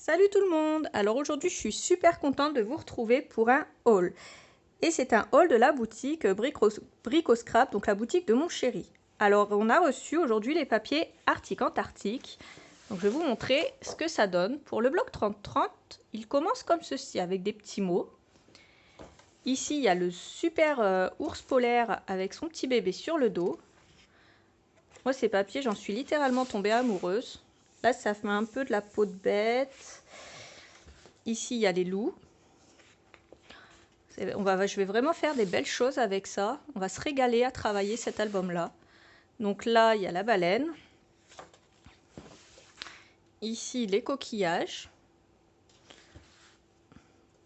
Salut tout le monde! Alors aujourd'hui je suis super contente de vous retrouver pour un haul. Et c'est un haul de la boutique Brico Scrap, donc la boutique de mon chéri. Alors on a reçu aujourd'hui les papiers Arctic Antarctique. Donc je vais vous montrer ce que ça donne. Pour le bloc 3030, il commence comme ceci avec des petits mots. Ici il y a le super ours polaire avec son petit bébé sur le dos. Moi ces papiers j'en suis littéralement tombée amoureuse. Là ça fait un peu de la peau de bête. Ici, il y a les loups. Je vais vraiment faire des belles choses avec ça. On va se régaler à travailler cet album-là. Donc là, il y a la baleine. Ici, les coquillages.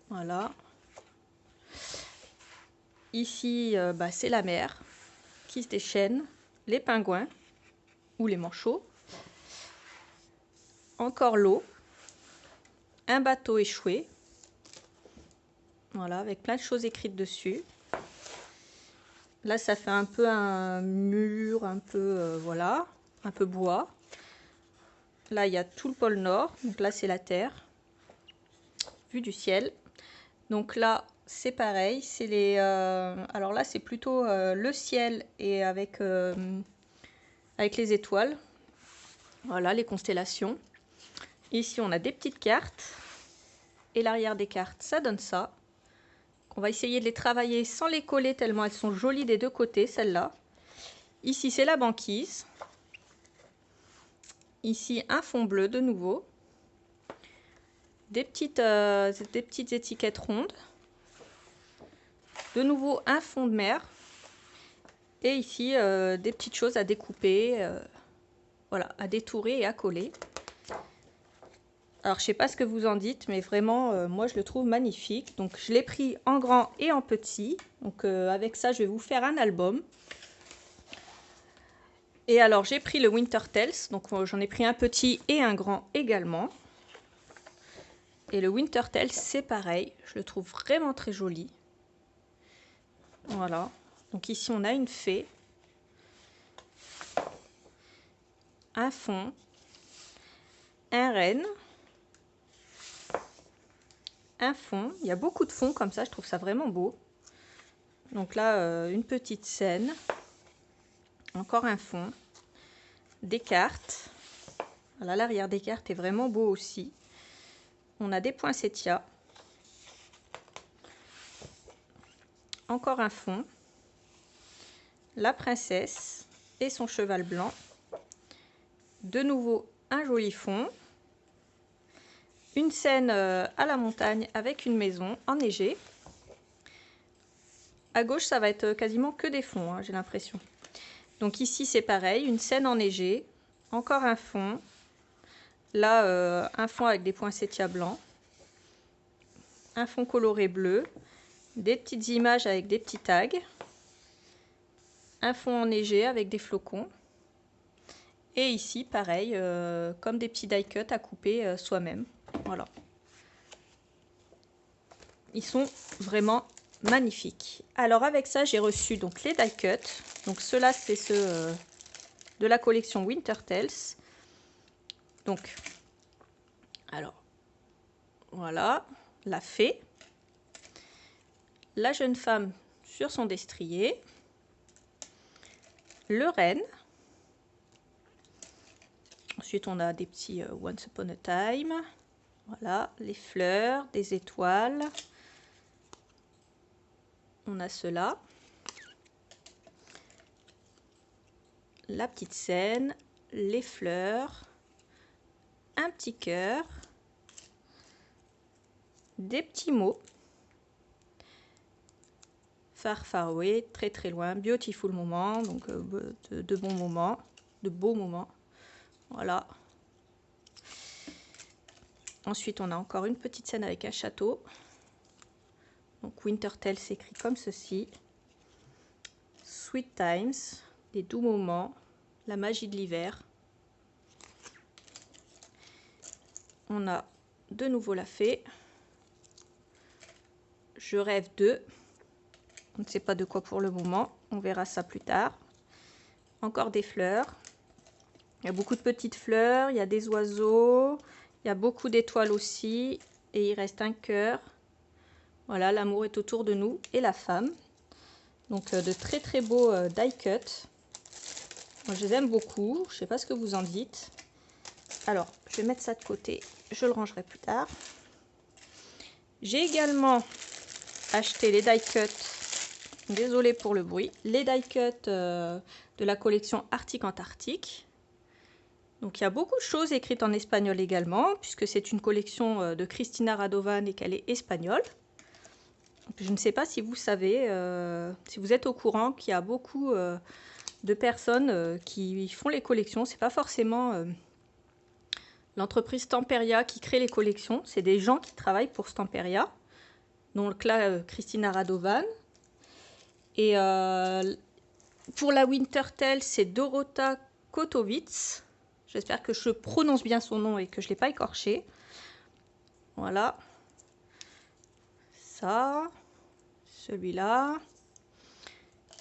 Voilà. Ici, c'est la mer qui se déchaîne. Les pingouins ou les manchots. Encore l'eau. Un bateau échoué. Voilà, avec plein de choses écrites dessus. Là, ça fait un peu un mur, un peu, voilà, un peu bois. Là, il y a tout le pôle Nord. Donc là, c'est la Terre. Vue du ciel. Donc là, c'est pareil. C'est les. Alors là, c'est plutôt le ciel et avec les étoiles. Voilà, les constellations. Ici, on a des petites cartes. Et l'arrière des cartes, ça donne ça. On va essayer de les travailler sans les coller tellement elles sont jolies des deux côtés, celles-là. Ici, c'est la banquise. Ici, un fond bleu de nouveau. Des petites étiquettes rondes. De nouveau, un fond de mer. Et ici, des petites choses à découper. Voilà, à détourer et à coller. Alors, je sais pas ce que vous en dites, mais vraiment, moi, je le trouve magnifique. Donc, je l'ai pris en grand et en petit. Donc, avec ça, je vais vous faire un album. Et alors, j'ai pris le Winter Tales. Donc, j'en ai pris un petit et un grand également. Et le Winter Tales, c'est pareil. Je le trouve vraiment très joli. Voilà. Donc, ici, on a une fée. Un fond. Un renne. Un fond, il y a beaucoup de fonds comme ça, je trouve ça vraiment beau. Donc là, une petite scène, encore un fond, des cartes. Voilà, l'arrière des cartes est vraiment beau aussi. On a des poinsettias, encore un fond, la princesse et son cheval blanc. De nouveau, un joli fond. Une scène à la montagne avec une maison enneigée. À gauche, ça va être quasiment que des fonds, hein, j'ai l'impression. Donc ici, c'est pareil, une scène enneigée. Encore un fond. Là, un fond avec des poinsettias blancs. Un fond coloré bleu. Des petites images avec des petits tags. Un fond enneigé avec des flocons. Et ici, pareil, comme des petits die cuts à couper soi-même. Voilà. Ils sont vraiment magnifiques. Alors avec ça, j'ai reçu donc les die cuts. Donc ceux-là, c'est ceux de la collection Winter Tales. Donc, alors, voilà, la fée, la jeune femme sur son destrier, le renne. Ensuite, on a des petits Once Upon a Time. Voilà, les fleurs, des étoiles. On a cela. La petite scène, les fleurs, un petit cœur, des petits mots. Far far away, très très loin, beautiful moment, donc de bons moments, de beaux moments. Voilà. Ensuite, on a encore une petite scène avec un château. Donc Winter Tales s'écrit comme ceci. Sweet Times, les doux moments, la magie de l'hiver. On a de nouveau la fée. Je rêve de. On ne sait pas de quoi pour le moment. On verra ça plus tard. Encore des fleurs. Il y a beaucoup de petites fleurs. Il y a des oiseaux. Il y a beaucoup d'étoiles aussi. Et il reste un cœur. Voilà, l'amour est autour de nous et la femme. Donc de très très beaux die cut. Moi je les aime beaucoup. Je ne sais pas ce que vous en dites. Alors, je vais mettre ça de côté. Je le rangerai plus tard. J'ai également acheté les die cut. Désolée pour le bruit. Les die cut de la collection Arctic Antarctique. Donc il y a beaucoup de choses écrites en espagnol également, puisque c'est une collection de Cristina Radovan et qu'elle est espagnole. Je ne sais pas si vous savez, si vous êtes au courant qu'il y a beaucoup de personnes qui font les collections. C'est pas forcément l'entreprise Stamperia qui crée les collections, c'est des gens qui travaillent pour Stamperia. Donc là, Cristina Radovan. Et pour la Wintertale, c'est Dorota Kotowicz. J'espère que je prononce bien son nom et que je ne l'ai pas écorché. Voilà. Ça. Celui-là.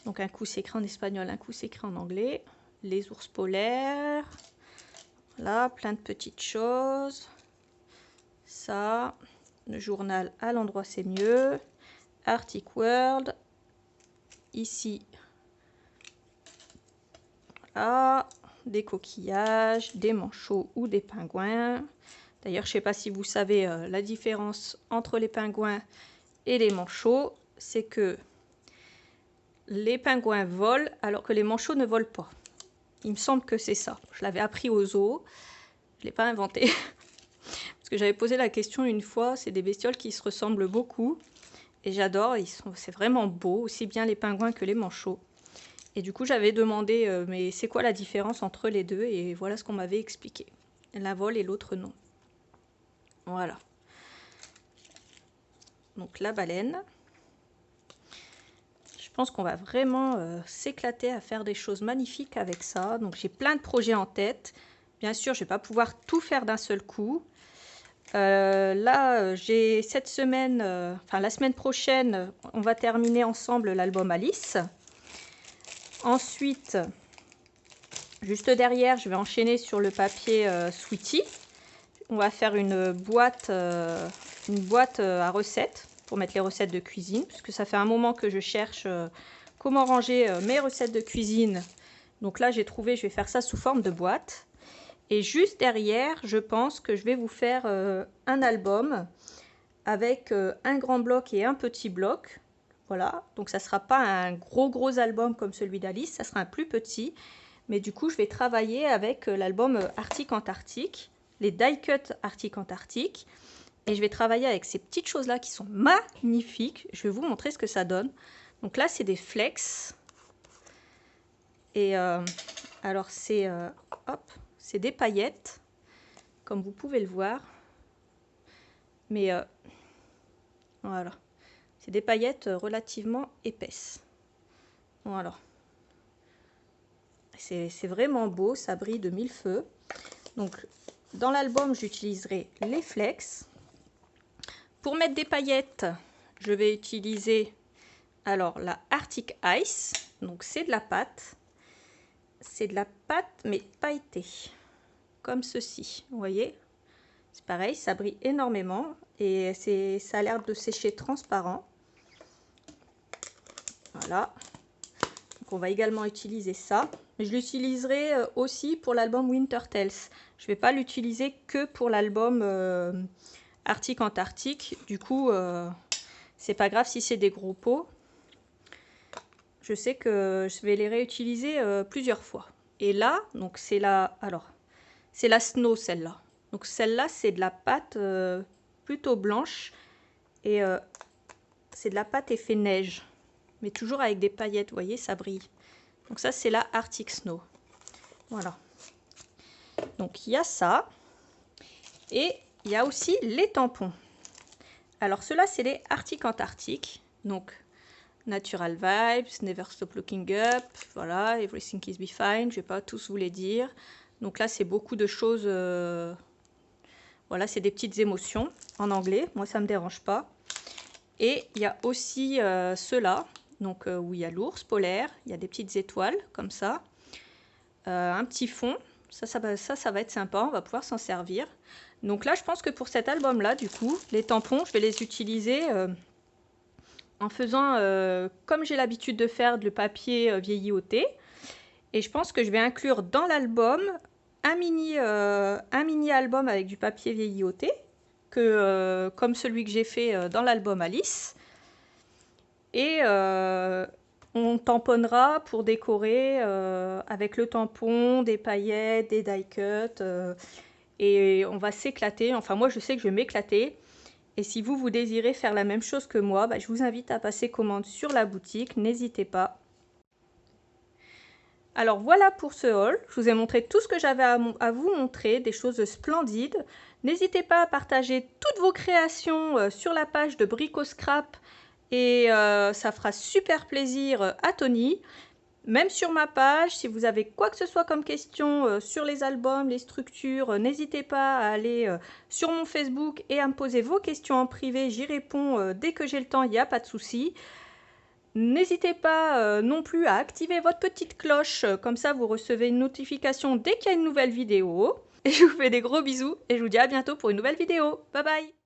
Donc un coup c'est écrit en espagnol, un coup c'est écrit en anglais. Les ours polaires. Voilà, plein de petites choses. Ça. Le journal à l'endroit c'est mieux. Arctic World. Ici. Voilà. Des coquillages, des manchots ou des pingouins. D'ailleurs, je ne sais pas si vous savez la différence entre les pingouins et les manchots. C'est que les pingouins volent alors que les manchots ne volent pas. Il me semble que c'est ça. Je l'avais appris au zoo. Je ne l'ai pas inventé. Parce que j'avais posé la question une fois. C'est des bestioles qui se ressemblent beaucoup. Et j'adore. C'est vraiment beau. Aussi bien les pingouins que les manchots. Et du coup, j'avais demandé, mais c'est quoi la différence entre les deux? Et voilà ce qu'on m'avait expliqué. L'un vole et l'autre non. Voilà. Donc la baleine. Je pense qu'on va vraiment s'éclater à faire des choses magnifiques avec ça. Donc j'ai plein de projets en tête. Bien sûr, je ne vais pas pouvoir tout faire d'un seul coup. Là, j'ai cette semaine, enfin la semaine prochaine, on va terminer ensemble l'album Alice. Ensuite, juste derrière, je vais enchaîner sur le papier Sweetie. On va faire une boîte à recettes pour mettre les recettes de cuisine, puisque ça fait un moment que je cherche comment ranger mes recettes de cuisine. Donc là, j'ai trouvé, je vais faire ça sous forme de boîte. Et juste derrière, je pense que je vais vous faire un album avec un grand bloc et un petit bloc. Voilà, donc ça ne sera pas un gros album comme celui d'Alice, ça sera un plus petit. Mais du coup, je vais travailler avec l'album Arctic Antarctique, les die cut Arctic Antarctique. Et je vais travailler avec ces petites choses-là qui sont magnifiques. Je vais vous montrer ce que ça donne. Donc là, c'est des flex. Et alors, c'est des paillettes, comme vous pouvez le voir. Mais voilà. C'est des paillettes relativement épaisses. Voilà. C'est vraiment beau, ça brille de mille feux. Donc, dans l'album, j'utiliserai les flex. Pour mettre des paillettes, je vais utiliser alors la Arctic Ice. Donc, c'est de la pâte. C'est de la pâte, mais pailletée. Comme ceci, vous voyez. C'est pareil, ça brille énormément. Et ça a l'air de sécher transparent. Voilà. Donc on va également utiliser ça. Mais je l'utiliserai aussi pour l'album Wintertales. Je ne vais pas l'utiliser que pour l'album Arctic Antarctique. Du coup, c'est pas grave si c'est des gros pots. Je sais que je vais les réutiliser plusieurs fois. Et là, donc c'est la Snow, celle-là. Donc celle-là, c'est de la pâte plutôt blanche. Et c'est de la pâte effet neige. Mais toujours avec des paillettes, vous voyez, ça brille. Donc ça, c'est la Arctic Snow. Voilà. Donc il y a ça. Et il y a aussi les tampons. Alors ceux-là, c'est les Arctic Antarctique. Donc Natural Vibes, Never Stop Looking Up, voilà, Everything is Be Fine. Je ne vais pas tous vous les dire. Donc là, c'est beaucoup de choses. Voilà, c'est des petites émotions en anglais. Moi, ça ne me dérange pas. Et il y a aussi ceux-là. Donc où il y a l'ours polaire, il y a des petites étoiles comme ça, un petit fond, ça va être sympa, on va pouvoir s'en servir. Donc là, je pense que pour cet album-là, du coup, les tampons, je vais les utiliser en faisant, comme j'ai l'habitude de faire, le papier vieilli au thé. Et je pense que je vais inclure dans l'album un mini album avec du papier vieilli au thé, comme celui que j'ai fait dans l'album Alice. Et on tamponnera pour décorer avec le tampon, des paillettes, des die cuts. Et on va s'éclater. Enfin, moi, je sais que je vais m'éclater. Et si vous désirez faire la même chose que moi, je vous invite à passer commande sur la boutique. N'hésitez pas. Alors voilà pour ce haul. Je vous ai montré tout ce que j'avais à vous montrer, des choses splendides. N'hésitez pas à partager toutes vos créations sur la page de Brico Scrap. Et ça fera super plaisir à Tony. Même sur ma page, si vous avez quoi que ce soit comme question sur les albums, les structures, n'hésitez pas à aller sur mon Facebook et à me poser vos questions en privé. J'y réponds dès que j'ai le temps, il n'y a pas de souci. N'hésitez pas non plus à activer votre petite cloche, comme ça vous recevez une notification dès qu'il y a une nouvelle vidéo. Et je vous fais des gros bisous et je vous dis à bientôt pour une nouvelle vidéo. Bye bye!